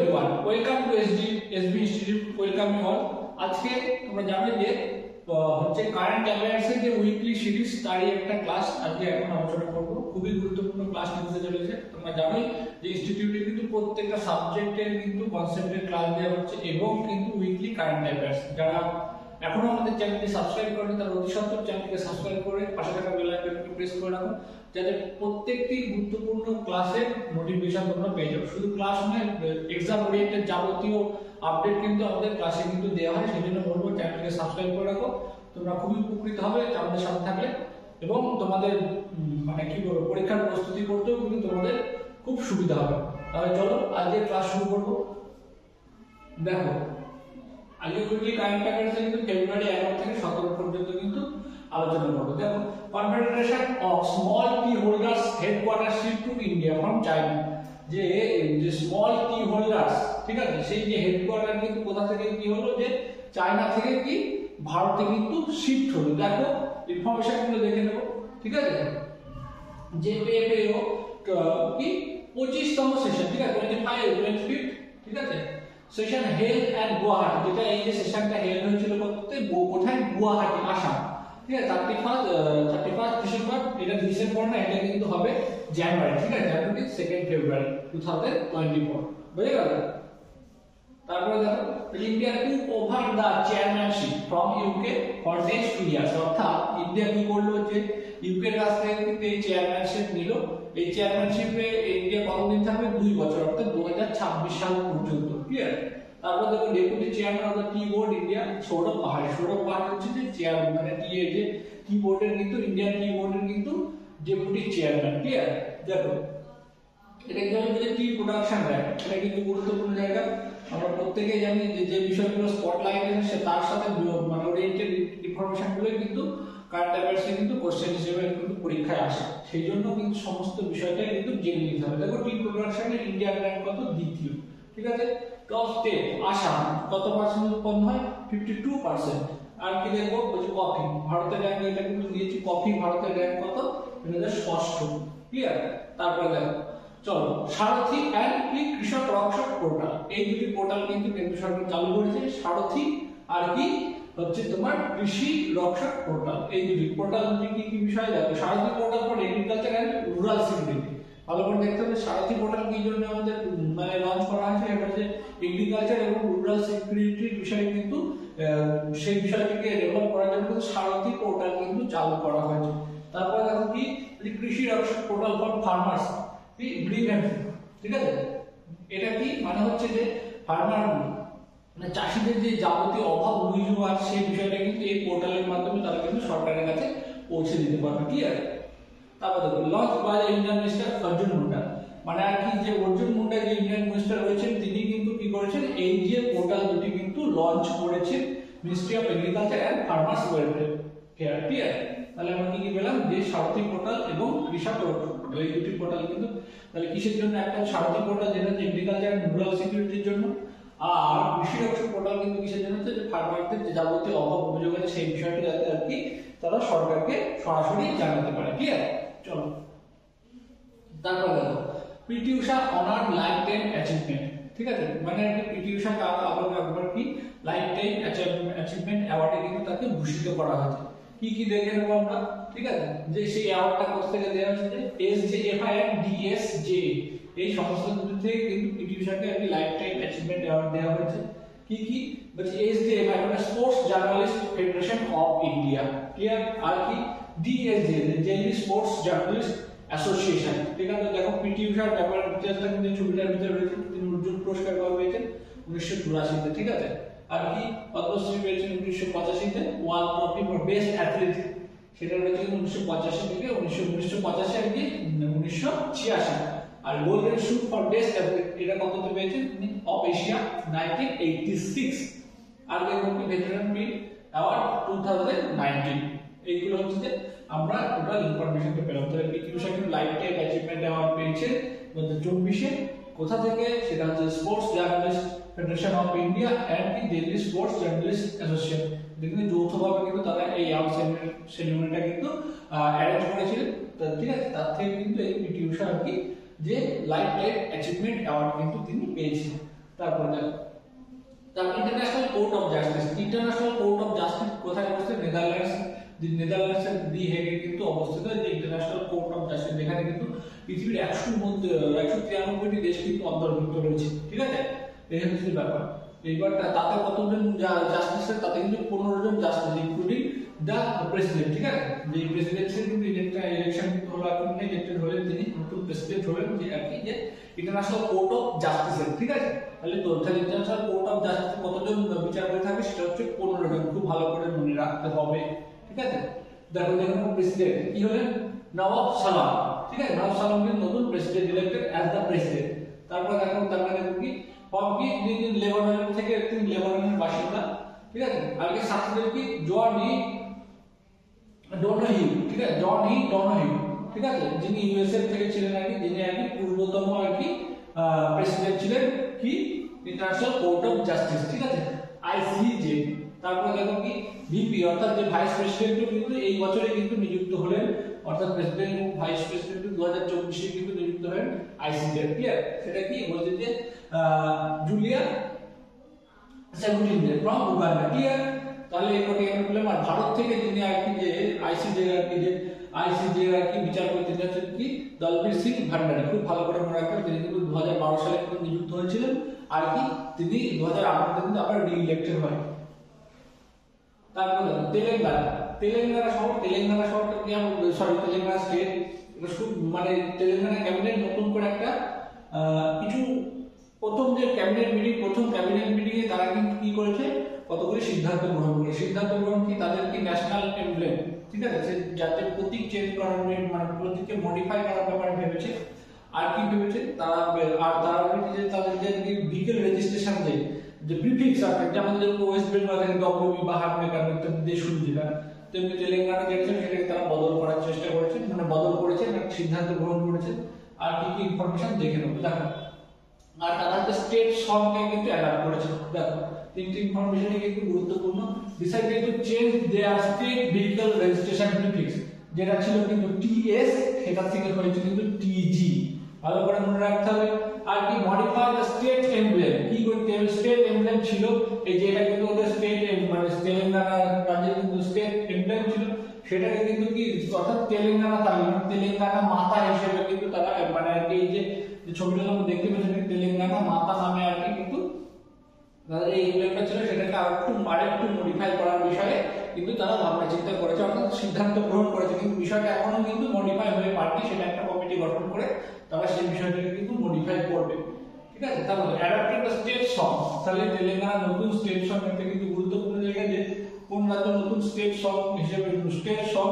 Everyone, welcome to SB institute, welcome you all. আজকে তোমরা জানো যে হচ্ছে কারেন্ট অ্যাফেয়ার্সের যে উইকলি সিরিজ তারই একটা ক্লাস আজকে এখন আলোচনা করব। খুবই গুরুত্বপূর্ণ ক্লাস নিতে চলেছে। তোমরা জানোই যে ইনস্টিটিউটে কিন্তু প্রত্যেকটা সাবজেক্টের কিন্তু কনসেপ্টের ক্লাস দেওয়া হচ্ছে এবং কিন্তু উইকলি কারেন্ট অ্যাফেয়ার্স। যারা এখনো আমাদের চ্যানেলটি সাবস্ক্রাইব করেনি তারা অতি সত্বর চ্যানেলটিকে সাবস্ক্রাইব করে পাশে থাকা বেল আইকনটি প্রেস করে রাখুন, যাতে প্রত্যেকটি গুরুত্বপূর্ণ ক্লাসের নোটিফিকেশন তোমরা পেয়ে যাও। শুধু ক্লাস নয়, এক্সাম ওরিয়েন্টেড যাবতীয় আপডেট কিন্তু আমাদের ক্লাসে কিন্তু দেওয়া হয়। সেই জন্য বলবো চ্যানেলটিকে সাবস্ক্রাইব করে রাখো, তোমরা খুবই উপকৃত হবে আমাদের সাথে থাকলে, এবং তোমাদের মানে কি বলবো পরীক্ষার প্রস্তুতি করতেও কিন্তু তোমাদের খুব সুবিধা হবে। তাহলে চলো আজকে ক্লাস শুরু করবো। দেখো, আজকে উইকলি কারেন্ট অ্যাফেয়ার্স কিন্তু ফেব্রুয়ারি 11 থেকে 17 পর্যন্ত কিন্তু আলোচনা করব। দেখো, confederation of small tea holders headquartership to India from China. যে স্মল টি হোল্ডার্স, ঠিক আছে, সেই যে হেডকোয়ার্টার কিন্তু কোথা থেকে কি হলো, যে চায়না থেকে কি ভারতে কিন্তু শিফট হলো। দেখো ইনফরমেশন গুলো দেখে নেবো, ঠিক আছে। যে পেও কি 25তম সেশন, ঠিক আছে, 25 ঠিক আছে, সেশন হেল্ড এট গুয়াহাটি, যেটা এই যে সেশনটা হেল্ড হয়েছিল কোথায়, গুয়াহাটি, আসাম, ঠিক আছে। 31 ডিসেম্বর, এটা ডিসেম্বর না, এটা কিন্তু হবে জানুয়ারি, ঠিক আছে, জানুয়ারি 2 ফেব্রুয়ারি 2024, বুঝে গেল। তারপরে দেখো, India took over the chairmanship from UK for next 2 years, অর্থাৎ ইন্ডিয়া কি করলো, যে ইউকে কাছ থেকে কিন্তু এই চেয়ারম্যানশিপ নিল। এই চেয়ারম্যানশিপে ইন্ডিয়া কতদিন থাকবে, 2 বছর, অর্থাৎ 2026 সাল পর্যন্ত, ক্লিয়ার। তারপর দেখো, deputy chairman of the tea board India Sourav পাহাড়ি। সৌরভ পাহাড়ি হচ্ছে যে চেয়ারম্যান, মানে টি বোর্ডের কিন্তু ইন্ডিয়ান টি বোর্ডের কিন্তু ডেপুটি চেয়ারম্যান, ক্লিয়ার। দেখো, এটা কি হলো, যে টি প্রোডাকশন র্যাঙ্ক, এটা কিন্তু গুরুত্বপূর্ণ জায়গা। আমরা প্রত্যেকেই জানি যে বিষয়গুলো স্পটলাইট আছে তার সাথে মানে ওরিয়েন্টেড ইনফরমেশন গুলো কিন্তু কারেন্ট অ্যাফেয়ার্সে কিন্তু কোশ্চেন হিসেবে কিন্তু পরীক্ষায় আসে। সেই জন্য কিন্তু সমস্ত বিষয়টাই কিন্তু জেনে নিতে হবে। দেখো, টি প্রোডাকশনের ইন্ডিয়ান র্যাঙ্ক কত, দ্বিতীয়, ঠিক আছে। টপ স্টেট আসাম কত পার্সেন্ট উৎপন্ন হয়, 52%। আর কি দেখবো, বলছি কফি, ভারতের র্যাঙ্ক, এটা কিন্তু দিয়েছি কফি, ভারতের র্যাঙ্ক কত, 2006, ক্লিয়ার। তারপরে দেখো, চলো, সারথি এন্ড কি কৃষক রক্ষক পোর্টাল, এই দুটি পোর্টাল কিন্তু কেন্দ্র সরকার চালু করেছে। সারথি আর কি হচ্ছে তোমার কৃষি রক্ষক পোর্টাল, এই দুটি পোর্টাল কি কি বিষয় দেখো। Sarathi portal for agriculture and rural security, ভালো করে দেখতে হবে সারথি পোর্টাল কি জন্য আমাদের মানে লঞ্চ করা হয়েছে। এটা হচ্ছে এগ্রিকালচার এবং রুরাল সিকিউরিটির বিষয়ে কিন্তু সেই বিষয়টিকে ডেভেলপ করার জন্য কিন্তু সারথি পোর্টাল কিন্তু চালু করা হয়েছে। তারপরে দেখো কি, কৃষি রক্ষক পোর্টাল ফর ফার্মার্স গ্রিভেন্স, ঠিক আছে। এটা কি মানে হচ্ছে যে ফার্মার মানে চাষীদের যে যাবতীয় অভাব অভিযোগ আছে সেই বিষয়টা কিন্তু এই পোর্টালের মাধ্যমে তারা কিন্তু সরকারের কাছে পৌঁছে দিতে পারবে, ক্লিয়ার। তারপর দেখো, launch by Indian minister Arjun Munda, মানে আর কি যে অর্জুন মুন্ডা যে ইন্ডিয়ান মিনিস্টার রয়েছেন তিনি কিন্তু কি করেছেন, এই যে পোর্টাল দুটি কিন্তু লঞ্চ করেছেন ministry of agriculture and farmers welfare, clear. তাহলে আমরা কি কি পেলাম, যে সারথি পোর্টাল এবং কৃষক রক্ষক পোর্টাল, এই দুটি পোর্টাল কিন্তু তাহলে কিসের জন্য, একটা সারথি পোর্টাল যেটা হচ্ছে এগ্রিকালচার এন্ড রুরাল সিকিউরিটির জন্য, আর কৃষি রক্ষক পোর্টাল কিন্তু কিসের জন্য হচ্ছে, যে ফার্মারদের যে যাবতীয় অভাব অভিযোগ আছে সেই বিষয়টি যাতে আর কি তারা সরকারকে সরাসরি জানাতে পারে, ক্লিয়ার। চলো, তারপর দেখো, পিটি উষা অনার লাইফ টাইম অ্যাচিভমেন্ট, ঠিক আছে, মানে পিটি উষা আবার কি লাইফ টাইম অ্যাচিভমেন্ট অ্যাওয়ার্ডে কিন্তু তাকে ভূষিত করা হয়েছে। কি কি দেখে নেবো আমরা, ঠিক আছে। যে সেই অ্যাওয়ার্ডটা কোথা থেকে দেওয়া হয়েছে, যে এসজেএফআই এন্ড ডিএসজে, এই সমস্ত কিছু থেকে কিন্তু পিটি উষাকে একটি লাইফ টাইম অ্যাচিভমেন্ট অ্যাওয়ার্ড দেওয়া হয়েছে। কি কি বলছে, এসজেএফআই মানে sports journalist federation of India, clear. আর কি DSJ, Delhi sports journalist association, ঠিক আছে। দেখো, পিটি উষার ব্যাপারে ডিটেইলসটা কিন্তু ছবিটার ভিতরে রয়েছে। তিনি অর্জুন পুরস্কার পেয়েছেন 1984-তে, ঠিক আছে। আর কি পদ্মশ্রী পেয়েছেন 1985-তে, world trophy for best athlete সেটা রয়েছে 1985 থেকে 1985 আর কি 1986। আর golden shoot for best athlete এটা কততে পেয়েছেন, অফ এশিয়া 1986। আর দেখো কি ভেটারান মিট অ্যাওয়ার্ড 2019। এইগুলো হচ্ছে যে আমরা টোটাল ইনফরমেশনটা পেলাম। তাহলে পিটি উষা কিন্তু লাইফ টাইম অ্যাচিভমেন্ট অ্যাওয়ার্ড পেয়েছেন 2024-এ, কোথা থেকে, সেটা হচ্ছে sports journalist federation of India and the Delhi sports journalist association, দেখুন যৌথভাবে কিন্তু তারা এই অ্যাওয়ার্ড সেরিমনিটা কিন্তু অ্যারেঞ্জ করেছিলেন, ঠিক আছে। তার থেকে কিন্তু এই পিটি উষা আর কি যে লাইফ টাইম অ্যাচিভমেন্ট অ্যাওয়ার্ড কিন্তু তিনি পেয়েছেন। তারপরে দেখো international court of justice. International court of justice কোথায় অবস্থিত? নেদারল্যান্ডস। নেদারল্যান্ডসের দি হেগে কিন্তু অবস্থিত যে ইন্টারন্যাশনাল কোর্ট অফ জাস্টিস। এখানে কিন্তু পৃথিবীর 193টি দেশ কিন্তু অন্তর্ভুক্ত রয়েছে, ঠিক আছে? এই হচ্ছে ব্যাপার। এইবার তাতে কতজন জাস্টিস? তাতে কিন্তু 15 জন জাস্টিস, ইনক্লুডিং দ্য প্রেসিডেন্ট, ঠিক আছে? যে প্রেসিডেন্টের কিন্তু ইলেকশন কিন্তু হলো, এখন ইলেক্টেড হলেন, তিনি নতুন প্রেসিডেন্ট হলেন যে আর কি, যে ইন্টারন্যাশনাল কোর্ট অফ জাস্টিসের, ঠিক আছে? তাহলে ইন্টারন্যাশনাল কোর্ট অফ জাস্টিস কতজন বিচারপতি থাকে? সেটা হচ্ছে 15 জন। খুব ভালো করে মনে রাখতে হবে, ঠিক আছে? দেখো দেখুন প্রেসিডেন্ট কি হলেন? নওয়াব সালাম, ঠিক আছে? নওয়াব সালাম কিন্তু নতুন president, elected as the president. তারপর দেখো কি ফর্ম কি, তিনি লেবানন থেকে, তিনি লেবাননের বাসিন্দা, ঠিক আছে? আর কি সাকসেসর কি? জন ই ডোনাহিউ, ঠিক আছে? জন ই ডোনাহিউ, ঠিক আছে? যিনি ইউএসএ থেকে ছিলেন আর কি, যিনি আর কি পূর্বতম আর কি প্রেসিডেন্ট ছিলেন কি ইন্টারন্যাশনাল কোর্ট অফ জাস্টিস, ঠিক আছে? আইসিজে। তারপর দেখো কি ভিপি, অর্থাৎ যে ভাইস প্রেসিডেন্ট কিন্তু এই বছরে কিন্তু নিযুক্ত হলেন, অর্থাৎ প্রেসিডেন্ট এবং ভাইস প্রেসিডেন্ট 2024 কিন্তু নিযুক্ত হলেন আইসিজে। ক্লিয়ার? সেটা কি বলছে যে জুলিয়া সেগুটিনজে ফ্রম উগান্ডা। ক্লিয়ার? তাহলে এই কোটি আমি বললাম। আর ভারত থেকে যিনি আর কি যে আইসিজে আর কি, যে আইসিজে আর কি বিচারপতি, তিনি হচ্ছেন কি দলবীর সিং ভান্ডারী। খুব ভালো করে মনে রাখবেন, তিনি কিন্তু 2012 সালে কিন্তু নিযুক্ত হয়েছিলেন আর কি, তিনি 2008 তে কিন্তু আবার রি-ইলেক্টেড হয়। তারপরে তেলেঙ্গানা। তেলেঙ্গানা শহরটা কি, সরি তেলেঙ্গানা স্টেট, মানে তেলেঙ্গানা ক্যাবিনেট নতুন করে একটা কিছু প্রথম ক্যাবিনেট মিটিং এ তারা কিন্তু কি করেছে, কতগুলি সিদ্ধান্ত গ্রহণ করে। সিদ্ধান্ত গ্রহণ কি, তাদের কি ন্যাশনাল এমব্লেম, ঠিক আছে, যাতে প্রতীক চেঞ্জ করার, মানে প্রতীককে মডিফাই করার ব্যাপারে ভেবেছে। আর কি ভেবেছে তারা? আর তারা ভেবেছে যে তাদের যে ভেহিকল রেজিস্ট্রেশন যে প্রিফিক্স আছে, যেমন ওয়েস্ট বেঙ্গল থেকে ডব্লিউবি বা হারমেকার ইত্যাদি দেশ শুরু, যেটা তেমনি তেলেঙ্গানা যেটা সেটাকে তারা বদল করার চেষ্টা করেছে, মানে বদল করেছে, সিদ্ধান্ত গ্রহণ করেছে। আর কি কি ইনফরমেশন দেখে নেবো, দেখো। আর তারা একটা স্টেট সংকে কিন্তু অ্যাডাপ্ট করেছে। দেখো তিনটি ইনফরমেশন কিন্তু গুরুত্বপূর্ণ। Decided to change their state vehicle registration prefix, যেটা ছিল কিন্তু টিএস, সেটা থেকে হয়েছে কিন্তু টিজি। ভালো করে মনে রাখতে হবে। আর কি মডিফাই দ্য স্টেট এমব্লেম, কি করতে হবে? স্টেট এমব্লেম ছিল এই যে, এটা কিন্তু ওদের স্টেট, মানে তেলেঙ্গানা রাজ্যের কিন্তু স্টেট এমব্লেম ছিল, সেটাকে কিন্তু কি, অর্থাৎ তেলেঙ্গানা মাতা হিসেবে কিন্তু তারা, মানে আর কি এই যে ছবিটা আমরা দেখতে পাচ্ছি, তেলেঙ্গানা মাতা নামে আর কি কিন্তু তাদের এই এমব্লেমটা ছিল, সেটাকে আরেকটু মডিফাই করার বিষয়ে কিন্তু তারা ভাবনা চিন্তা করেছে, অর্থাৎ সিদ্ধান্ত গ্রহণ করেছে। কিন্তু বিষয়টা এখনো কিন্তু মডিফাই হয়ে পারেনি, সেটা একটা কমিটি গঠন করে তারা সেই বিষয়টাকে কিন্তু মডিফাই করবে, ঠিক আছে? তাহলে অ্যাডাপ্টেড দ্য স্টেট সং, তাহলে তেলেঙ্গানা নতুন স্টেট সং, এটা কিন্তু গুরুত্বপূর্ণ জায়গা যে কোন রাজ্য নতুন স্টেট সং হিসেবে স্টেট সং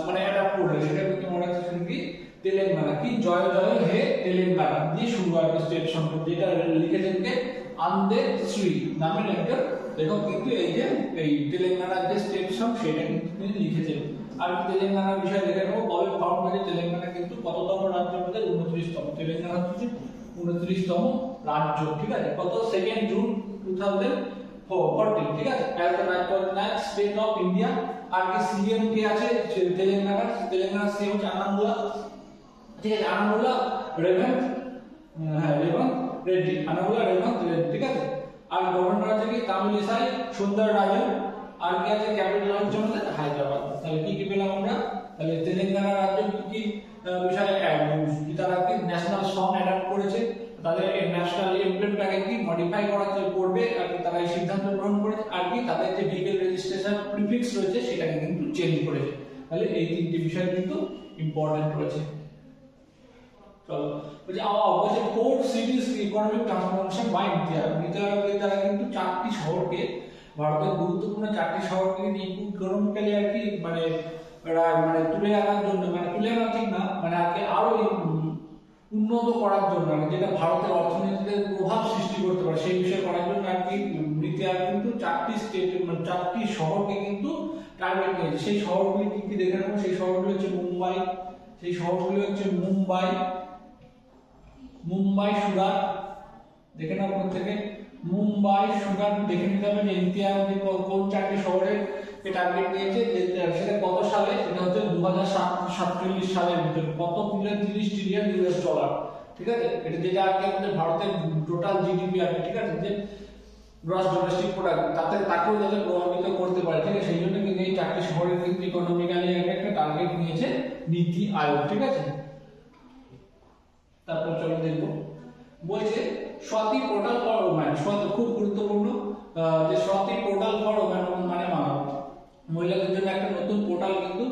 মানে অ্যাডাপ্ট করবে, সেটা কিন্তু মনে হচ্ছে কি তেলেঙ্গানা। কি জয় জয় হে তেলেঙ্গানা দিয়ে শুরু হয় স্টেট সং, যেটা লিখেছেন কে আন্দে শ্রী নামের একটা লেখক কিন্তু এই যে এই তেলেঙ্গানার যে স্টেট সং সেটা কিন্তু তিনি লিখেছেন। আর তেলেঙ্গানার বিষয় দেখে নেবো, কবে ফর্ম হয়েছে তেলেঙ্গানা কিন্তু কততম রাজ্যের মধ্যে? 29তম। তেলেঙ্গানা হচ্ছে 29তম রাজ্য, ঠিক আছে? কত? 2 জুন 2014, ঠিক আছে? As the 9th state of India. আর কি সিএম কে আছে তেলেঙ্গানার সিএম হচ্ছে আনামুল্লাহ, ঠিক আছে? আনামুল্লাহ রেভেন্থ, হ্যাঁ রেভেন্থ রেড্ডি, আনামুল্লাহ রেভেন্থ রেড্ডি, ঠিক আছে? আর গভর্নর আছে কি তামিলিসাই সুন্দর রাজন। আর কি আছে? ক্যাপিটাল হচ্ছে আমাদের হায়দ্রাবাদ। তাহলে কি কি পেলাম আমরা? তাহলে তেলেঙ্গানা রাজ্য কি বিষয়ে তারা কি ন্যাশনাল সং অ্যাডাপ্ট করেছে, তাদের ন্যাশনাল এমব্লেমটাকে কি মডিফাই করা করবে, আর কি তারা এই সিদ্ধান্ত গ্রহণ করেছে। আর কি তাদের যে ভেহিকল রেজিস্ট্রেশন প্রিফিক্স রয়েছে সেটাকে কিন্তু চেঞ্জ করেছে। তাহলে এই তিনটি বিষয় কিন্তু ইম্পর্টেন্ট রয়েছে। চলো বলছে অবশ্যই 4 cities economic transformation by India তারা কিন্তু 4টি শহরকে, ভারতের গুরুত্বপূর্ণ 4টি শহরকে ইকোনমিক্যালি আর কি মানে তুলে আনার জন্য, মানে তুলে আনা ঠিক না, মানে আরো উন্নত করার জন্য, যেটা ভারতের অর্থনীতিতে প্রভাব সৃষ্টি করতে পারে সেই বিষয়ে করার জন্য আর কি ব্রিটিশ কিন্তু 4টি স্টেট, মানে 4টি শহরকে কিন্তু টার্গেট নিয়েছে। সেই শহরগুলি কি কি দেখে নেবো। সেই শহরগুলি হচ্ছে মুম্বাই, মুম্বাই সুরাট, দেখে নাও প্রত্যেকে মুম্বাই সুরাট দেখে নিতে হবে যে ইন্ডিয়া কোন 4টি শহরে টার্গেট নিয়েছে, সেটা কত সালে? সেটা হচ্ছে 2047 সালের ভিতরে। কত? $30 ট্রিলিয়ন, ঠিক আছে, এটা যেটা আগে আমাদের ভারতের টোটাল জিডিপি আছে, ঠিক আছে, যে গ্রস ডোমেস্টিক প্রোডাক্ট, তাকেও যাতে প্রভাবিত করতে পারে, ঠিক আছে, সেই জন্য কিন্তু এই 4টি শহরের কিন্তু ইকোনমিক্যালি একটা টার্গেট নিয়েছে নীতি আয়োগ, ঠিক আছে। তারপর চলো দেখবো, বলছে স্বাতি পোর্টাল ফর ওমেন, খুব গুরুত্বপূর্ণ, যে স্বাতি পোর্টাল ফর ওমেন মানে মহিলাদের জন্য একটা নতুন পোর্টাল কিন্তু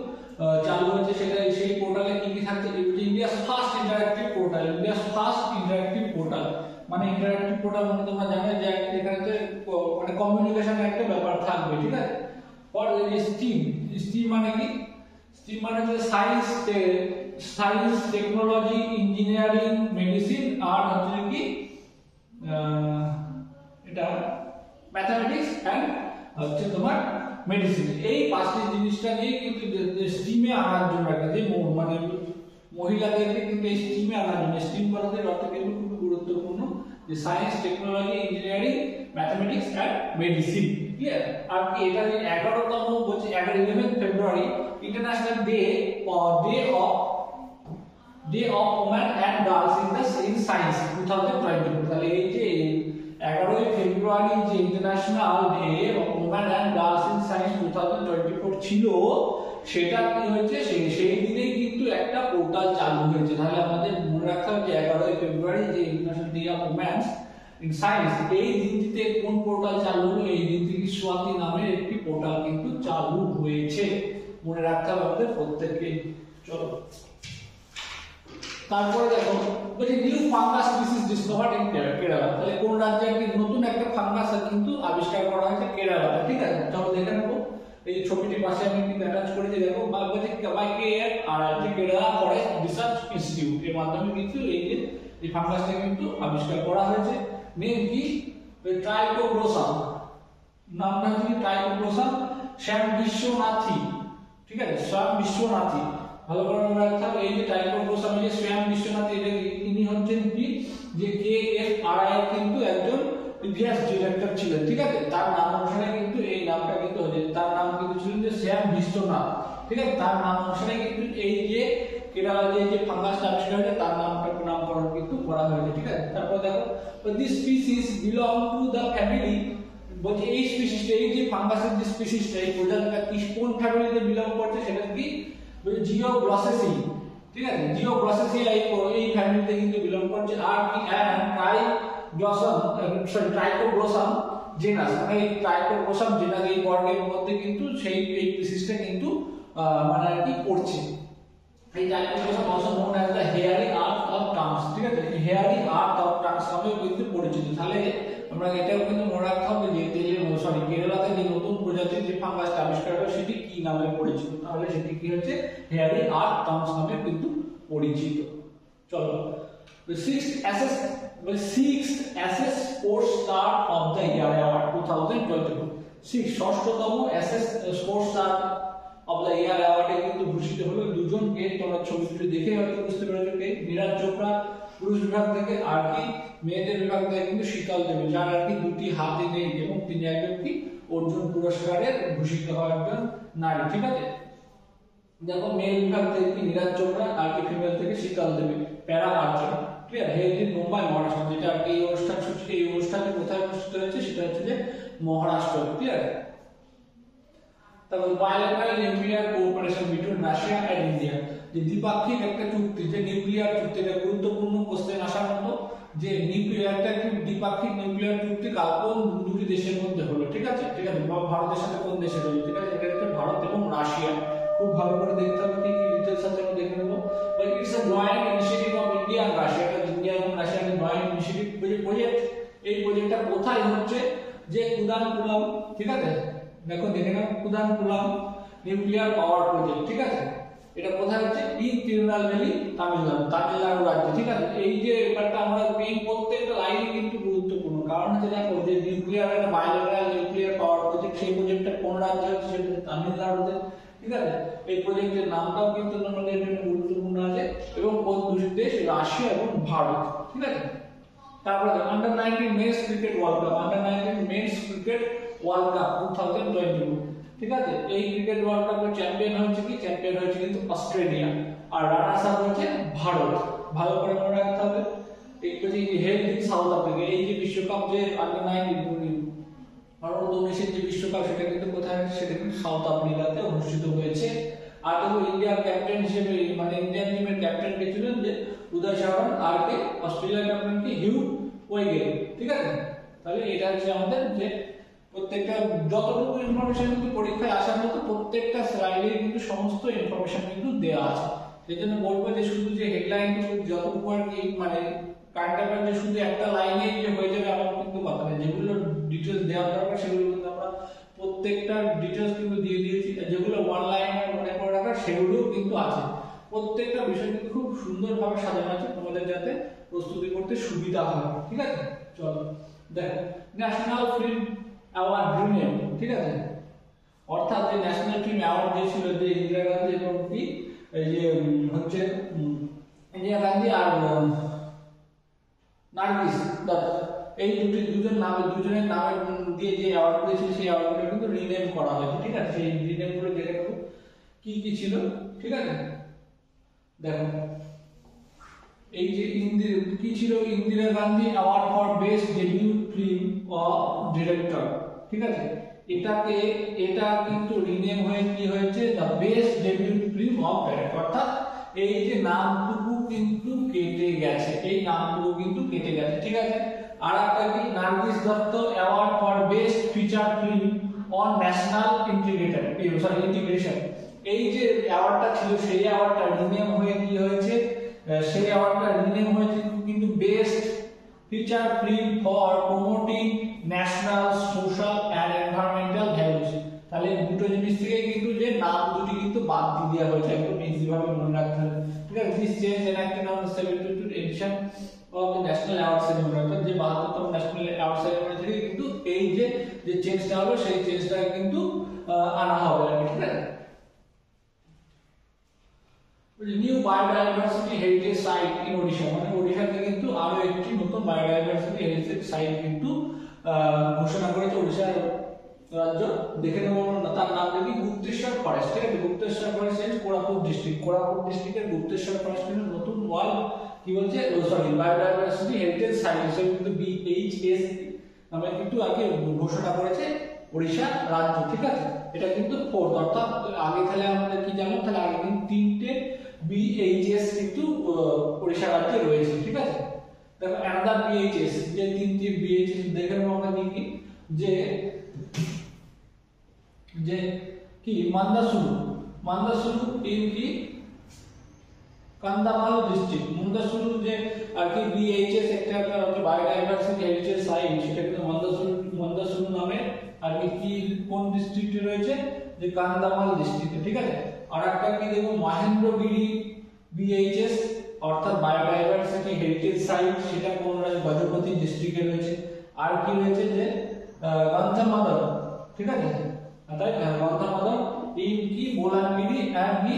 চালু হয়েছে। সেটা সেই পোর্টালে কি কি থাকছে, India's first interactive portal, India's first interactive portal. মানে ইন্টারঅ্যাক্টিভ পোর্টাল মানে তোমরা জানো যে এখানে মানে কমিউনিকেশনের একটা ব্যাপার থাকবে, ঠিক আছে। ফর স্টিম, স্টিম মানে কি, স্টিম মানে হচ্ছে সায়েন্স টেকনোলজি ইঞ্জিনিয়ারিং মেডিসিন আর হচ্ছে কি এটা ম্যাথমেটিক্স এন্ড হচ্ছে তোমার মেডিসিন। এই 5টি জিনিসটা নিয়ে কিন্তু স্টিমে আনার জন্য একটা যে মানে মহিলাদেরকে কিন্তু এই স্টিমে আনার জন্য, স্টিম বলতে অর্থ কিন্তু খুব গুরুত্বপূর্ণ, যে science technology engineering mathematics and medicine, clear. আর কি এটা 11তম বলছে 11 February international day of women and girls in science 2024। তাহলে এই যে 11 ফেব্রুয়ারি যে international day of women and girls in science 2024 ছিল, সেটা কি হয়েছে, সেই দিনেই কিন্তু একটা পোর্টাল চালু হয়েছে। তাহলে আমাদের মনে রাখতে হবে যে 11 ফেব্রুয়ারি যে international day of women in science, এই দিনটিতে কোন পোর্টাল চালু হলো, এই দিন থেকে স্বাতি নামের একটি পোর্টাল কিন্তু চালু হয়েছে, মনে রাখতে হবে আমাদের প্রত্যেককে। চলো তারপরে দেখো, বলছে new fungus species discovered in Kerala. তাহলে কোন রাজ্যে একটি নতুন একটা ফাঙ্গাস কিন্তু আবিষ্কার করা হয়েছে, কেরালাতে, ঠিক আছে। চলো দেখে নেবো, এই ছবিটির পাশে আমি কিন্তু অ্যাটাচ করেছি, দেখো বলছে বাই কেএফ আর যে কেরালা ফরেস্ট রিসার্চ ইনস্টিটিউট, এর মাধ্যমে কিন্তু এই ফাঙ্গাসটা কিন্তু আবিষ্কার করা হয়েছে। নেম কি, ট্রাইকোগ্লোসাম, নামটা হচ্ছে ট্রাইকোগ্লোসাম শ্যাম বিশ্বনাথী, ঠিক আছে, শ্যাম বিশ্বনাথী, ভালো করে মনে রাখতে হবে। এই যে ট্রাইকোগ্লোসাম, এই যে শ্যাম বিশ্বনাথী, ইনি হচ্ছেন কি, যে কেএফআরআই এর কিন্তু একজন প্রিভিয়াস ডিরেক্টর ছিলেন, ঠিক আছে। তার নাম অনুসারে কিন্তু এই নামটা কিন্তু হয়েছে, তার নাম কিন্তু ছিলেন যে শ্যাম বিশ্বনাথ, ঠিক আছে। তার নাম অনুসারে কিন্তু এই যে কেরালা যে ফাঙ্গাসটা আবিষ্কার হয়েছে তার নামকরণ কিন্তু করা হয়েছে, ঠিক আছে। তারপর দেখো, this species belong to the family, বলছে এই স্পিসিসটা, এই যে ফাঙ্গাসের যে স্পিসিসটা, এই প্রজাতিটা কোন ফ্যামিলিতে বিলং করছে, সেটা কি, জিওগ্লসেসি, ঠিক আছে, জিওগ্লসেসি এই ফ্যামিলিতে কিন্তু বিলং করছে। আর কি ট্রাইকোগ্লোসাম জেনাস, মানে এই ট্রাইকোগ্লোসাম জেনাস এই বর্গের মধ্যে কিন্তু সেই এই স্পিসিসটা কিন্তু মানে আর কি পড়ছে। এই trichoglossum also known as the hairy art of tongues, ঠিক আছে, হেয়ারি আর্ট অফ টাংস নামেও কিন্তু পরিচিত। তাহলে আমরা এটাও কিন্তু মনে রাখতে হবে যে কেরালাতে যে নতুন প্রজাতির যে ফাঙ্গাসটা আবিষ্কার হলো সেটি কি নামে পরিচিত, তাহলে সেটি কি হচ্ছে, হেয়ারি আর্ট টাংস নামে কিন্তু পরিচিত। চলো, sixth aces sports star of the year award 2022, ষষ্ঠতম aces sports star of the year অ্যাওয়ার্ডে কিন্তু ভূষিত হলো দুজনকে। তোমরা ছবিগুলো দেখে হয়তো বুঝতে পেরেছো, নীরাজ চোপড়া পুরুষ বিভাগ থেকে, আর কি মেয়েদের বিভাগ থেকে কিন্তু শীতল দেবী, যার আর কি দুটি হাতে নেই এবং তিনি একজন কি অর্জুন পুরস্কারের ভূষিত হওয়া একজন নারী, ঠিক আছে। দেখো মেল বিভাগ থেকে কি নীরাজ চোপড়া, আর কি ফিমেল থেকে Sheetal Devi, para archer, clear, held in Mumbai Maharashtra. যেটা আর কি এই অনুষ্ঠানটি কোথায় অনুষ্ঠিত হয়েছে, সেটা হচ্ছে যে মহারাষ্ট্র, ক্লিয়ার। তারপর biological nuclear cooperation between Russia and India, যে দ্বিপাক্ষিক একটা চুক্তি, যে নিউক্লিয়ার চুক্তি, এটা গুরুত্বপূর্ণ কোশ্চেন আসার মতো, যে নিউক্লিয়ারটা কি দ্বিপাক্ষিক নিউক্লিয়ার চুক্তি কোন দুটি দেশের মধ্যে হলো, ঠিক আছে, ঠিক আছে, ভারতের সাথে কোন দেশের হলো, ঠিক আছে, এটা হচ্ছে ভারত এবং রাশিয়া। খুব ভালো করে দেখতে হবে, কি কি ডিটেইলস আছে আমি দেখে নেব। It's a joint initiative of India and Russia, India এবং রাশিয়ার জয়েন্ট ইনিশিয়েটিভ প্রজেক্ট। এই প্রজেক্টটা কোথায় হচ্ছে, যে কুদানকুলাম, ঠিক আছে, দেখো দেখে নাও, কুদানকুলাম নিউক্লিয়ার পাওয়ার প্রজেক্ট, ঠিক আছে। এটা কোথায় হচ্ছে, তিরুনেলভেলি তামিলনাড়ু রাজ্যে, ঠিক আছে। এই যে ব্যাপারটা আমরা এই প্রত্যেকটা লাইনে কিন্তু গুরুত্বপূর্ণ, কারণ হচ্ছে দেখো যে নিউক্লিয়ার একটা বায়োলজিক্যাল নিউক্লিয়ার পাওয়ার প্রজেক্ট, সেই প্রজেক্টটা কোন রাজ্যে হচ্ছে, সেটা তামিলনাড়ুতে, ঠিক আছে। এই প্রজেক্টের নামটাও কিন্তু আমাদের জন্য গুরুত্বপূর্ণ আছে, এবং কোন দুটি দেশ, রাশিয়া এবং ভারত, ঠিক আছে। তারপরে under 19 men's cricket world cup, under 19 men's cricket world cup 2022, ঠিক আছে। এই ক্রিকেট ওয়ার্ল্ড কাপের চ্যাম্পিয়ন হয়েছে কিন্তু অস্ট্রেলিয়া, আর রানার্স আপ হয়েছে ভারত, ভালো করে মনে রাখতে হবে। একটু যে হেল্ড ইন সাউথ আফ্রিকা, এই যে বিশ্বকাপ যে আন্ডার 19 2019 যে বিশ্বকাপ সেটা কিন্তু কোথায়, সেটা কিন্তু সাউথ আফ্রিকাতে অনুষ্ঠিত হয়েছে। আর দেখো ইন্ডিয়ার ক্যাপ্টেন হিসেবে মানে ইন্ডিয়ান টিমের ক্যাপ্টেন কে ছিলেন যে উদয় চাওহান, আর কে অস্ট্রেলিয়ার ক্যাপ্টেন কি হিউ ওয়েগেল, ঠিক আছে। তাহলে এটা হচ্ছে আমাদের যে প্রত্যেকটা যতটুকু ইনফরমেশন কিন্তু পরীক্ষায় আসার মতো প্রত্যেকটা স্লাইডে কিন্তু সমস্ত ইনফরমেশন কিন্তু দেওয়া আছে। সেই জন্য বলবো যে শুধু যে হেডলাইন যতটুকু আর কি মানে কারেন্ট অ্যাফেয়ার যে শুধু একটা লাইনে যে হয়ে যাবে এমন কিন্তু কথা নেই। যেগুলো ডিটেলস দেওয়া দরকার সেগুলো কিন্তু আমরা প্রত্যেকটা ডিটেলস কিন্তু দিয়ে দিয়েছি। যেগুলো ওয়ান লাইনে মনে করে রাখার সেগুলোও কিন্তু আছে। প্রত্যেকটা বিষয় কিন্তু খুব সুন্দরভাবে সাজানো আছে তোমাদের যাতে প্রস্তুতি করতে সুবিধা হয়, ঠিক আছে। চলো দেখো, ন্যাশনাল ফিল্ম অ্যাওয়ার্ড রিনেম, ঠিক আছে। অর্থাৎ যে ন্যাশনাল ফিল্ম অ্যাওয়ার্ড দিয়েছিল যে ইন্দিরা গান্ধী এবং কি এই যে হচ্ছে ইন্দিরা গান্ধী আর নার্গিস দত্ত, এই দুজন নামে দুজনের নামে দিয়ে যে অ্যাওয়ার্ড দিয়েছিল সেই অ্যাওয়ার্ডগুলো কিন্তু রিনেম করা হয়েছে, ঠিক আছে। সেই রিনেম গুলো দেখে নেবো কি কি ছিল, ঠিক আছে। দেখো এই যে কি ছিল, Indira Gandhi award for best debut film of director, ঠিক আছে। এটা কিন্তু রিনেম হয়ে কি হয়েছে, the best debut film of director. অর্থাৎ এই যে নামটুকু কিন্তু কেটে গেছে, এই নামটুকু কিন্তু কেটে গেছে, ঠিক আছে। আর একটা কি, Nargis Dutta award for best feature film on national integration. এই যে অ্যাওয়ার্ডটা ছিল সেই অ্যাওয়ার্ডটা রিনেম হয়ে কি হয়েছে, সেই অ্যাওয়ার্ডটা রিনেম হয়েছে কিন্তু best feature film for promoting national social and environmental values. তাহলে দুটো জিনিস থেকে কিন্তু যে নাম দুটি কিন্তু বাদ দিয়ে দেওয়া হয়েছে, একদম ইজি ভাবে মনে রাখতে হবে, ঠিক আছে। This change enacted on 72th edition of the national award ceremony, অর্থাৎ যে 72তম ন্যাশনাল অ্যাওয়ার্ড সেরেমনি থেকে কিন্তু এই যে চেঞ্জটা হলো সেই চেঞ্জটা কিন্তু আনা হবে, ঠিক আছে। New biodiversity heritage site in Odisha, মানে ওড়িশাতে কিন্তু আরো একটি নতুন বায়োডাইভার্সিটি হেরিটেজ সাইট কিন্তু ঘোষণা করেছে ওড়িশার রাজ্য। দেখে নেব তার নাম দেখি গুপ্তেশ্বর ফরেস্ট, ঠিক আছে। Gupteshwar forest in Koraput district, Koraput ডিস্ট্রিক্টের গুপ্তেশ্বর ফরেস্ট কিন্তু নতুন ওয়ার্ল্ড কি বলছে সরি বায়োডাইভার্সিটি হেরিটেজ সাইট হিসেবে কিন্তু BHS নামে কিন্তু আগে ঘোষণা করেছে ওড়িশা রাজ্য, ঠিক আছে। এটা কিন্তু ফোর্থ, অর্থাৎ আগে তাহলে আমাদের কি জানলাম, তাহলে আগে কিন্তু 3টে BHS কিন্তু ওড়িশা রাজ্যে রয়েছে, ঠিক আছে। দেখো অ্যানাদার BHS, যে 3টি BHS দেখে নেব আমরা কি যে কি মান্দাসুরু ইন কি কান্দামাল ডিস্ট্রিক্ট, মান্দাসুরু যে আর কি BHS একটা বায়োডাইভার্সিটি হেরিটেজ সাইট, সেটা কিন্তু মান্দাসুরু নামে আর কি কোন ডিস্ট্রিক্টে রয়েছে, যে কান্দামাল ডিস্ট্রিক্টে, ঠিক আছে। আর একটা কি দেখো মহেন্দ্রগিরি BHS অর্থাৎ বায়োডাইভার্সিটি হেরিটেজ সাইট, সেটা কোন রাজ্য, গজপতি ডিস্ট্রিক্টে রয়েছে। আর কি রয়েছে যে গন্ধামাদর, ঠিক আছে। তাই গন্ধামাদর ইন কি বোলাঙ্গিরি এন্ড কি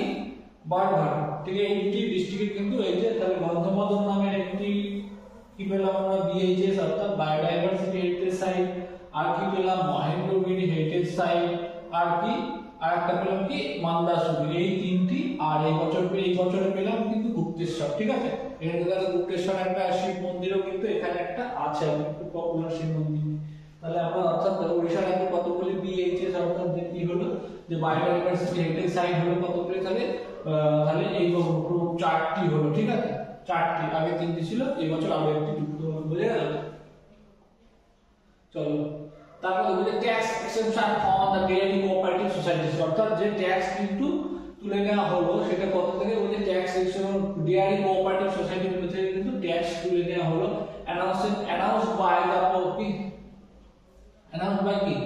বারঘাট, ঠিক আছে। এই দুটি ডিস্ট্রিক্টে কিন্তু এই যে তাহলে গন্ধামাদর নামের একটি কি পেলাম আমরা BHS অর্থাৎ বায়োডাইভার্সিটি হেরিটেজ সাইট, আর কি পেলাম মহেন্দ্রগিরি হেরিটেজ সাইট, আর কি আর একটা পেলাম কি মান্দাসুরু, এই তিনটি। আর এই বছরে পেলাম কিন্তু গুপ্তেশ্বর, ঠিক আছে। এখানে দেখো গুপ্তেশ্বর একটা শিব মন্দিরও কিন্তু এখানে একটা আছে, খুব পপুলার শিব মন্দির। তাহলে আমরা অর্থাৎ ওড়িশা রাজ্যে কতগুলি BHS অর্থাৎ যে কি হলো যে বায়োডাইভার্সিটি হেরিটেজ সাইট হলো কতগুলি, তাহলে এই 4টি হলো, ঠিক আছে। 4টি, আগে 3টি ছিল, এই বছর আরো একটি যুক্ত হলো, বুঝে গেল। চলো তারপর বলে tax exception on the dairy cooperative societies, অর্থাৎ যে ট্যাক্স কিন্তু তুলে নেওয়া হলো সেটা কত থেকে, ওই যে tax exception dairy cooperative society থেকে কিন্তু ট্যাক্স তুলে নেওয়া হলো। অ্যানাউন্সড বাই কি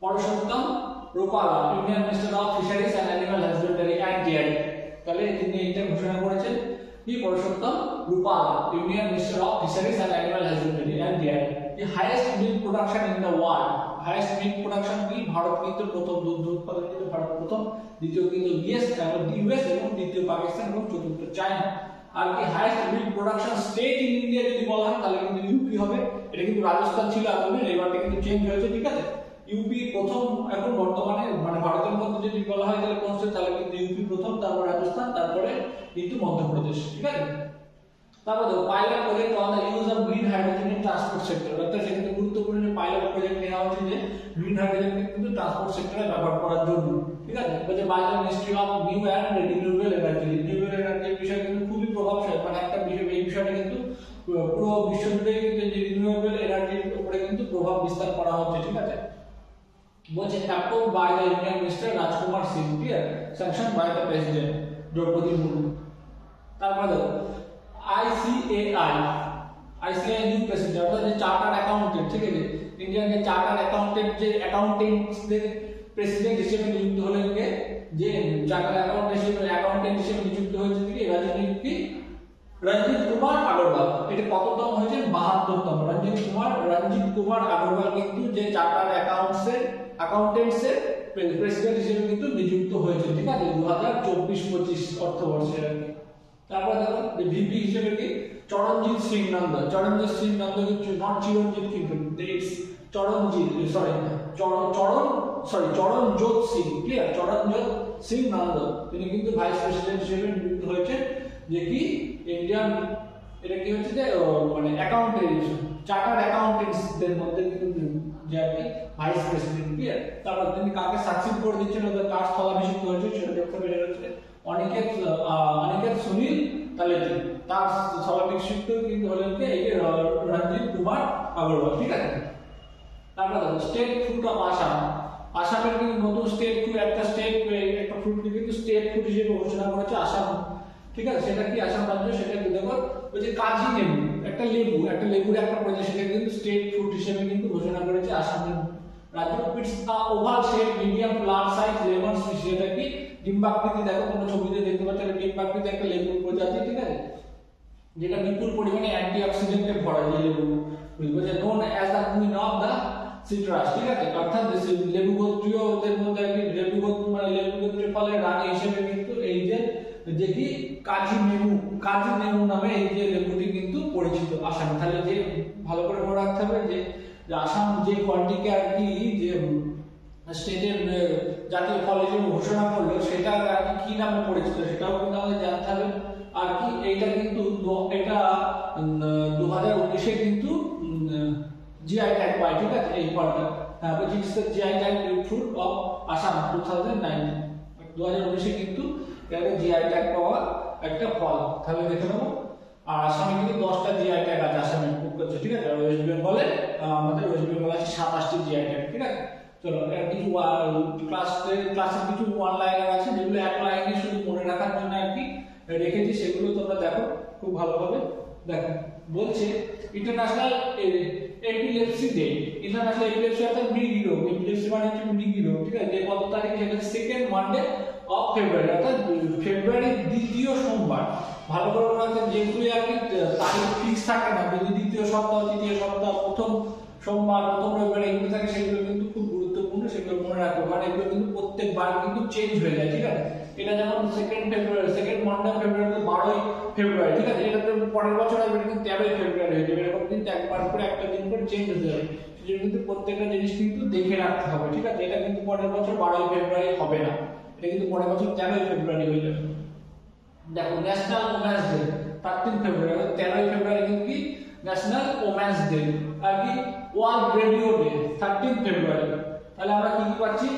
Parshottam Rupala, union minister of fisheries and animal husbandry and dairy. তাহলে তিনি এটা ঘোষণা করেছেন কি Parshottam Rupala, union minister of fisheries and animal husbandry and dairy. The highest milk production in the world, highest milk production কি ভারত কিন্তু প্রথম, দুধ উৎপাদন কিন্তু ভারত প্রথম, দ্বিতীয় কিন্তু US এবং তৃতীয় পাকিস্তান এবং চতুর্থ চায়না। আর কি highest milk production state in India যদি বলা হয় তাহলে কিন্তু ইউপি হবে। এটা কিন্তু রাজস্থান ছিল আগে, এবারটা কিন্তু চেঞ্জ হয়েছে, ঠিক আছে। ইউপি প্রথম এখন বর্তমানে, মানে ভারতের মধ্যে যদি বলা হয় তাহলে কোন স্টেট, তাহলে কিন্তু ইউপি প্রথম, তারপর রাজস্থান, তারপরে কিন্তু মধ্যপ্রদেশ, ঠিক আছে। তারপর দেখো pilot project on the use of green hydrogen in transport sector, অর্থাৎ সেখানে গুরুত্বপূর্ণ যে পাইলট প্রজেক্ট নেওয়া হচ্ছে যে গ্রিন হাইড্রোজেন কিন্তু ট্রান্সপোর্ট সেক্টরে ব্যবহার করার জন্য, ঠিক আছে। বলছে by the ministry of new and renewable energy, renewable এনার্জির বিষয় কিন্তু খুবই প্রভাবশালী, মানে একটা বিষয়, এই বিষয়টা কিন্তু পুরো বিশ্ব জুড়ে কিন্তু যে রিনিউয়েবল এনার্জির উপরে কিন্তু প্রভাব বিস্তার করা হচ্ছে, ঠিক আছে। বলছে approved by the Indian minister Rajkumar Singh, clear, sanction by the president Droupadi Murmu. তারপরে দেখো আইসিআই নিউ প্রেসিডেন্ট, অর্থাৎ যে চার্টার্ড অ্যাকাউন্টেন্ট, ঠিক আছে, ইন্ডিয়ান যে চার্টার্ড অ্যাকাউন্টেন্ট যে অ্যাকাউন্টেন্টসদের প্রেসিডেন্ট হিসেবে নিযুক্ত হলেন কে, যে চার্টার্ড অ্যাকাউন্টেন্ট হিসেবে নিযুক্ত হয়েছে কি রঞ্জিত কুমার আগরওয়াল। এটা কততম হয়েছে? 72তম। রঞ্জিত কুমার আগরওয়াল কিন্তু যে চার্টার্ড অ্যাকাউন্টেন্টসের প্রেসিডেন্ট হিসেবে কিন্তু নিযুক্ত হয়েছে, ঠিক আছে, 2024-25 অর্থবর্ষে আর কি। তারপর দেখো ভিপি হিসেবে কি চরণজিৎ সিং নন্দ, চরণ চরণজোৎ সিং, ক্লিয়ার, চরণজোৎ সিং নন্দ, তিনি কিন্তু ভাইস প্রেসিডেন্ট হিসেবে নিযুক্ত হয়েছে, যে কি ইন্ডিয়ান, এটা কি হচ্ছে যে মানে চার্টার্ড অ্যাকাউন্টেন্টসদের মধ্যে কিন্তু যে আর কি ভাইস প্রেসিডেন্ট, ক্লিয়ার। তারপর তিনি কাকে সাকসিড করে দিচ্ছেন, ওদের কার স্থলাভিষিক্ত হয়েছে সেটা দেখতে পেয়ে যাচ্ছে অনিকেত সুনীল তালেতি, তার স্থলাভিষিক্ত কিন্তু হলেন কে, এই রঞ্জিত কুমার আগরওয়াল, ঠিক আছে। তারপর দেখো স্টেট ফ্রুট অফ আসামের কিন্তু নতুন স্টেট ফ্রুট, একটা ফ্রুটকে কিন্তু স্টেট ফ্রুট হিসেবে ঘোষণা করেছে আসাম, ঠিক আছে। সেটা কি আসাম রাজ্য, সেটা কি দেখো ওই যে কাজি লেবু, একটা লেবুর একটা প্রজাতি, সেটা কিন্তু স্টেট ফ্রুট হিসেবে কিন্তু ঘোষণা করেছে আসামের রাজ্য। It's a oval shape medium large size lemon species, এটা কি ডিম্বাকৃতি, দেখো তোমরা ছবিতে দেখতে পাচ্ছ, এটা ডিম্বাকৃতি একটা লেবুর প্রজাতি, ঠিক আছে, যেটা বিপুল পরিমাণে অ্যান্টিঅক্সিডেন্টে ভরা, যে লেবু বলছে known as the queen of the citrus, ঠিক আছে, অর্থাৎ লেবু গোত্রীয় ওদের মধ্যে একটি লেবু গোত্রীয় ফলের রানী হিসেবে কিন্তু এই যে কি কাজি নেমু নামে এই যে লেবুটি কিন্তু পরিচিত আসামে। তাহলে যে ভালো করে মনে রাখতে হবে যে আসাম যে ফলটিকে আর কি যে স্টেটের জাতীয় ফল হিসেবে ঘোষণা করলো, সেটা আর কি নামে পরিচিত সেটাও কিন্তু আমাদের জানতে হবে। আর কি এইটা কিন্তু এটা 2019-এ কিন্তু জিআই ট্যাগ পায়, ঠিক আছে, এই ফলটা, হ্যাঁ, which is the GI tag fruit of Assam 2019, 2019-এ কিন্তু এটা জিআই ট্যাগ পাওয়া একটা ফল। তাহলে দেখে নেবো। আর আসামে কিন্তু 10টা জিআই ট্যাগ আছে, আসামে খুব করছে, ঠিক আছে। ওয়েস্ট বেঙ্গলে আমাদের আছে 27টি জিআই ট্যাগ, ঠিক আছে। চলো কিছু ক্লাসের কিছু ওয়ান লাইনার আছে, যেগুলো এক লাইনে শুধু মনে রাখার জন্য আর কি রেখেছি, সেগুলো তোমরা দেখো খুব ভালোভাবে। দেখো বলছে international epilepsy day, international epilepsy অর্থাৎ মৃগী রোগ, এপিলেপসি মানে হচ্ছে মৃগী রোগ, ঠিক আছে, যে কত তারিখে, সেটা সেকেন্ড মানডে অফ ফেব্রুয়ারি, অর্থাৎ ফেব্রুয়ারির দ্বিতীয় সোমবার। ভালো করে মনে রাখবেন, যেগুলো আর কি তারিখ ফিক্স থাকে না, যদি দ্বিতীয় সপ্তাহ, তৃতীয় সপ্তাহ, প্রথম সোমবার, প্রথম রবিবার এগুলো থাকে, সেগুলো কিন্তু খুব গুরুত্বপূর্ণ, সেগুলো মনে রাখবো, কারণ এগুলো কিন্তু প্রত্যেকবার কিন্তু চেঞ্জ হয়ে যায়, ঠিক আছে। এটা যেমন সেকেন্ড মানডে ফেব্রুয়ারি 12ই ফেব্রুয়ারি, ঠিক আছে, এটা পরের বছর আসবে কিন্তু 13ই ফেব্রুয়ারি হয়ে যাবে, এরকম কিন্তু একবার করে একটা দিন করে চেঞ্জ হতে যাবে, সেজন্য কিন্তু প্রত্যেকটা জিনিস কিন্তু দেখে রাখতে হবে, ঠিক আছে। এটা কিন্তু পরের বছর 12ই ফেব্রুয়ারি হবে না, এটা কিন্তু পরের বছর 13ই ফেব্রুয়ারি হয়ে যাবে। দেখো ন্যাশনাল ওমেন্স ডে 13 ফেব্রুয়ারি, 13ই ফেব্রুয়ারি কিন্তু কি ন্যাশনাল ওমেন্স ডে। আর কি ওয়ার্ল্ড রেডিও ডে 13 ফেব্রুয়ারি। তাহলে আমরা কি পাচ্ছি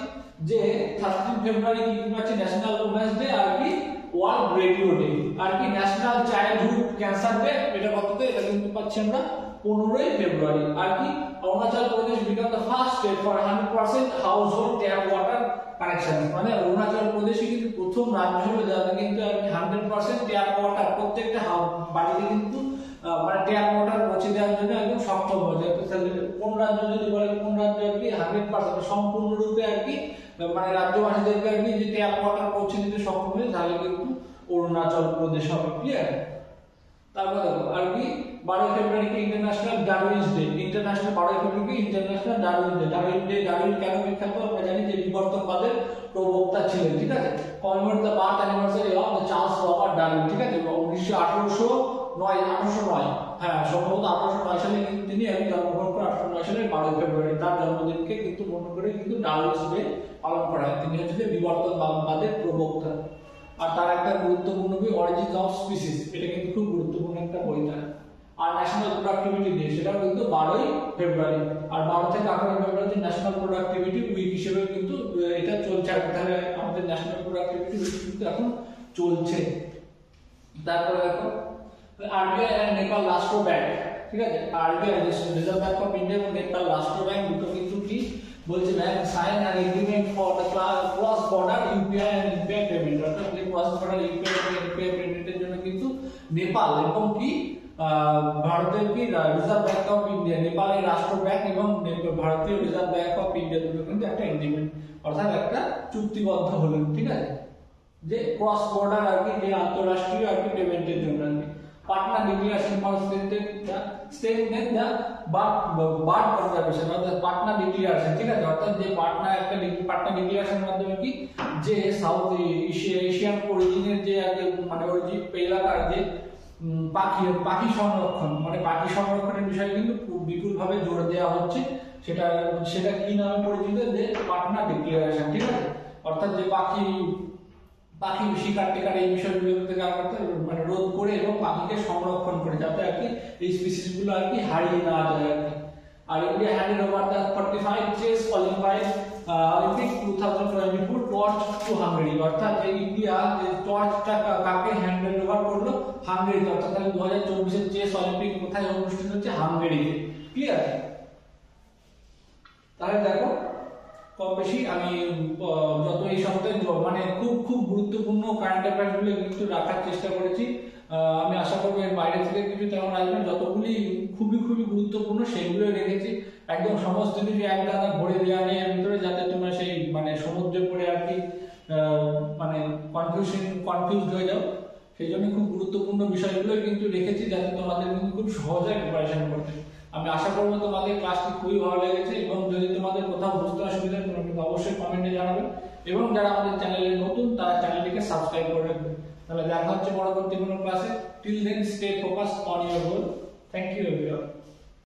যে 13 ফেব্রুয়ারি কি পাচ্ছি, ন্যাশনাল ওমেন্স ডে, আর কি ওয়ার্ল্ড রেডিও ডে, আর কি ন্যাশনাল চাইল্ডহুড ক্যান্সার ডে, এটা কততে, এটা কিন্তু পাচ্ছি আমরা 15ই ফেব্রুয়ারি। আর কি Arunachal Pradesh become the first state for 100% household tap water connection, মানে অরুণাচল প্রদেশে কিন্তু প্রথম রাজ্য হলো যারা কিন্তু 100% ট্যাপ ওয়াটার প্রত্যেকটা বাড়িতে কিন্তু মানে ট্যাপ ওয়াটার পৌঁছে দেওয়ার জন্য একদম সক্ষম হয়েছে। কোন রাজ্য যদি বলে, কোন রাজ্য আর কি 100% সম্পূর্ণরূপে আর কি মানে রাজ্যবাসীদেরকে আর কি যে ট্যাপ ওয়াটার পৌঁছে দিতে সক্ষম হয়েছে, তাহলে কিন্তু অরুণাচল প্রদেশ হবে, ক্লিয়ার। তারপর দেখো আর কি 12 ফেব্রুয়ারি কি ইন্টারন্যাশনাল ডারউইনস ডে, ইন্টারন্যাশনাল 12 ফেব্রুয়ারি কি ইন্টারন্যাশনাল ডারউইন ডে। ডারউইন কেন বিখ্যাত আমরা জানি, যে বিবর্তনবাদের প্রবক্তা ছিলেন, ঠিক আছে। Commemorate the birth anniversary of the Charles Robert Darwin, ঠিক আছে, 1809, হ্যাঁ সম্ভবত 1809 সালে কিন্তু তিনি জন্মগ্রহণ করেন, 1809 সালের 12 ফেব্রুয়ারি। তার জন্মদিনকে কিন্তু মনে করে কিন্তু ডারউইনস ডে পালন করা হয়। তিনি হচ্ছে বিবর্তনবাদের প্রবক্তা। আর তার একটা গুরুত্বপূর্ণ বই অরিজিন অফ স্পিসিস, এটা কিন্তু খুব গুরুত্বপূর্ণ একটা বই তার। আর ন্যাশনাল প্রোডাক্টিভিটি ডে, সেটাও কিন্তু 12ই ফেব্রুয়ারি। আর 12 থেকে 18 ফেব্রুয়ারি ন্যাশনাল প্রোডাক্টিভিটি উইক হিসেবে কিন্তু এটা চলছে। আর তাহলে আমাদের ন্যাশনাল প্রোডাক্টিভিটি উইক কিন্তু এখন চলছে। তারপরে দেখো আরবিআই আর নেপাল রাষ্ট্র ব্যাংক, ঠিক আছে, RBI reserve bank of India এবং নেপাল রাষ্ট্র ব্যাংক দুটো কিন্তু কি বলছে, bank sign an agreement for the cross border UPI and UPI payment. অর্থাৎ এই ক্রস বর্ডার ইউপিআই এবং ইউপিআই পেমেন্টের জন্য কিন্তু নেপাল এবং কি ভারতের কি রিজার্ভ ব্যাংক অফ ইন্ডিয়া, নেপালের রাষ্ট্র ব্যাংক এবং ভারতীয় রিজার্ভ ব্যাংক অফ ইন্ডিয়া দুটো কিন্তু একটা এগ্রিমেন্ট অর্থাৎ একটা চুক্তিবদ্ধ হলেন, ঠিক আছে, যে ক্রস বর্ডার আর কি যে আন্তঃরাষ্ট্রীয় আর কি পেমেন্টের জন্য আর কি। Patna declaration for strengthen the bird conservation, অর্থাৎ পাটনা ডিক্লারেশন, ঠিক আছে, অর্থাৎ যে পাটনা পাটনা ডিক্লারেশনের মাধ্যমে কি যে সাউথ এশিয়ান অরিজিনের যে মানে অরিজিন এলাকার যে পাখি সংরক্ষণ, মানে পাখি সংরক্ষণের বিষয়ে কিন্তু বিপুলভাবে জোর দেওয়া হচ্ছে। সেটা কি নামে পরিচিত, যে পাটনা ডিক্লারেশন, ঠিক আছে, অর্থাৎ যে পাখি শিকার টিকার এই বিষয়গুলো থেকে আমরা মানে রোধ করে এবং পাখিকে সংরক্ষণ করে যাতে আর কি এই স্পিসিস গুলো আর কি হারিয়ে না যায় আর কি। আর India handed over the 45 chess olympic 2024 torch to Hungary, অর্থাৎ যে ইন্ডিয়া যে টর্চটা কাকে হ্যান্ডেড ওভার করলো, হাঙ্গেরিতে। অর্থাৎ 2024 এর চেস অলিম্পিক কোথায় অনুষ্ঠিত হচ্ছে, হাঙ্গেরিতে। ক্লিয়ার? তাহলে দেখো কম বেশি আমি যত এই সপ্তাহে মানে খুব গুরুত্বপূর্ণ কারেন্ট অ্যাফেয়ার্স গুলো কিন্তু রাখার চেষ্টা করেছি। আমি আশা করবো এর বাইরে থেকে কিছু তেমন আসবে, যতগুলি খুবই গুরুত্বপূর্ণ সেগুলো রেখেছি। একদম সমস্ত কিছু এক দাদা ভরে দেওয়া নেই এর ভিতরে, যাতে তোমরা সেই মানে সমুদ্রে পড়ে আর কি মানে কনফিউজড হয়ে যাও। সেই জন্য খুব গুরুত্বপূর্ণ বিষয়গুলো কিন্তু রেখেছি, যাতে তোমাদের কিন্তু খুব সহজে প্রিপারেশন করতে। আমি আশা করবো তোমাদের ক্লাসটি খুবই ভালো লেগেছে, এবং যদি তোমাদের কোথাও বুঝতে অসুবিধা তোমরা কিন্তু অবশ্যই কমেন্টে জানাবে, এবং যারা আমাদের চ্যানেলে নতুন তারা চ্যানেলটিকে সাবস্ক্রাইব করে রাখবে। তাহলে দেখা হচ্ছে পরবর্তী কোনো ক্লাসে। Till then stay focused on your goal. Thank you everyone.